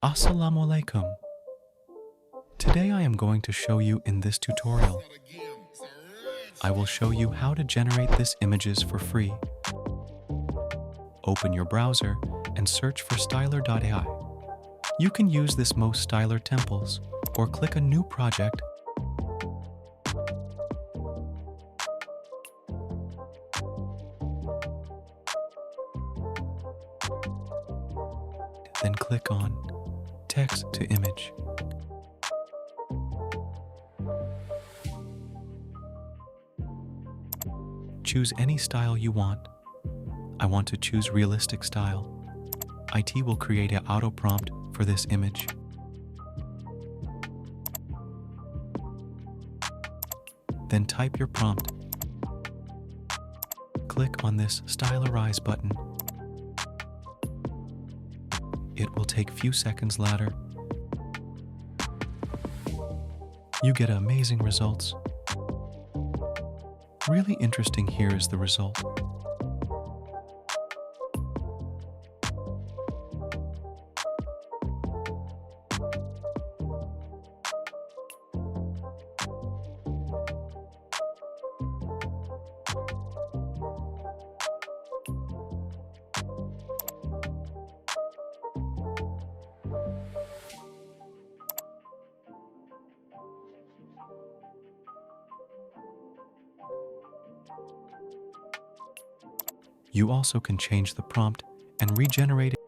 Assalamu alaikum. Today I am going to show you in this tutorial. I will show you how to generate these images for free. Open your browser and search for styler.ai. You can use this most styler temples or click a new project. Then click on text to image. Choose any style you want. I want to choose realistic style. IT will create an auto prompt for this image. Then type your prompt. Click on this Stylerize button. It will take few seconds later. You get amazing results. Really interesting here is the result. You also can change the prompt and regenerate it.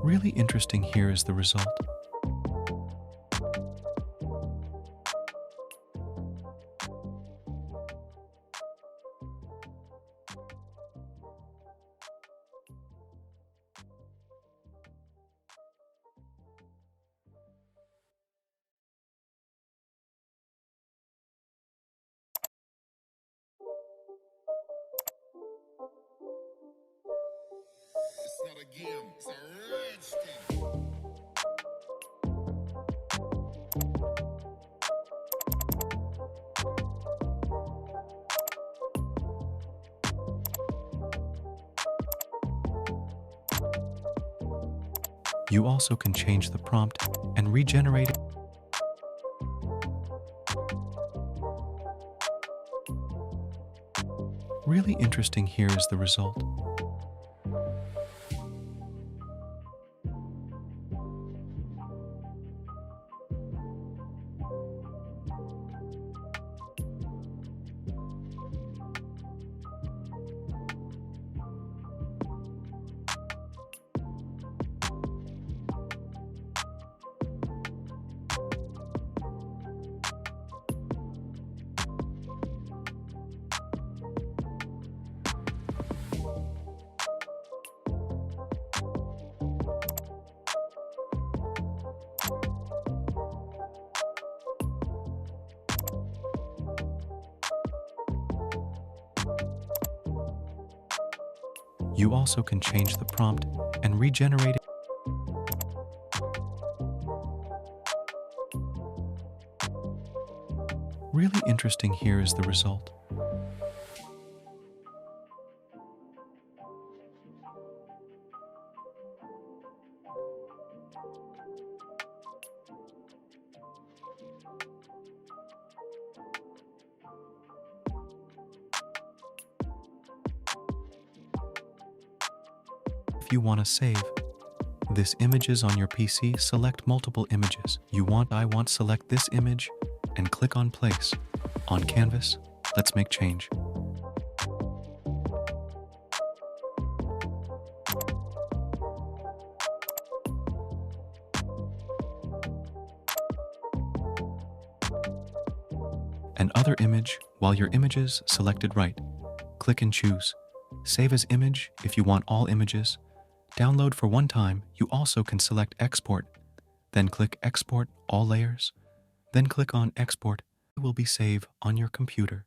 Really interesting here is the result. It's not a game, it's a rich thing. You also can change the prompt and regenerate it. Really interesting here is the result. You also can change the prompt and regenerate it. Really interesting here is the result. If you want to save this images on your PC, select multiple images. I want select this image and click on place. On canvas, let's make change. An other image, while your images selected right, click and choose. Save as image if you want all images. Download for one time. You also can select export. Then click export all layers. Then click on export. will be saved on your computer.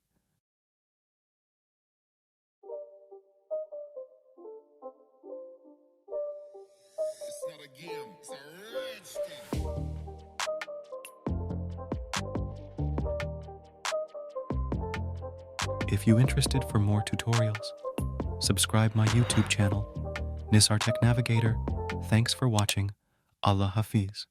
It's not a game, it's a rich thing. If you're interested for more tutorials, subscribe my YouTube channel, Nisar Tech Navigator. Thanks for watching. Allah Hafiz.